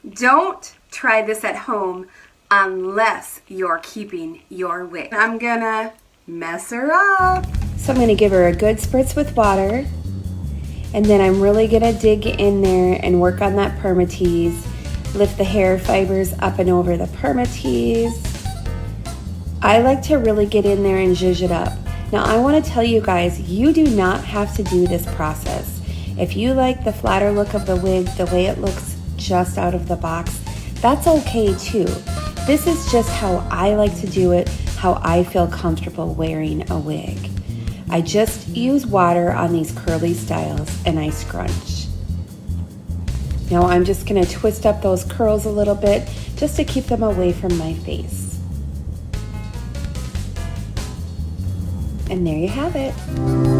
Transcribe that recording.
Don't try this at home unless you're keeping your wig. I'm gonna mess her up. So I'm gonna give her a good spritz with water, and then I'm really gonna dig in there and work on that permatease, lift the hair fibers up and over the permatease. I like to really get in there and zhuzh it up. Now I wanna tell you guys, you do not have to do this process. If you like the flatter look of the wig, the way it looks just out of the box, that's okay too. This is just how I like to do it, how I feel comfortable wearing a wig. I just use water on these curly styles and I scrunch. Now I'm just gonna twist up those curls a little bit just to keep them away from my face. And there you have it.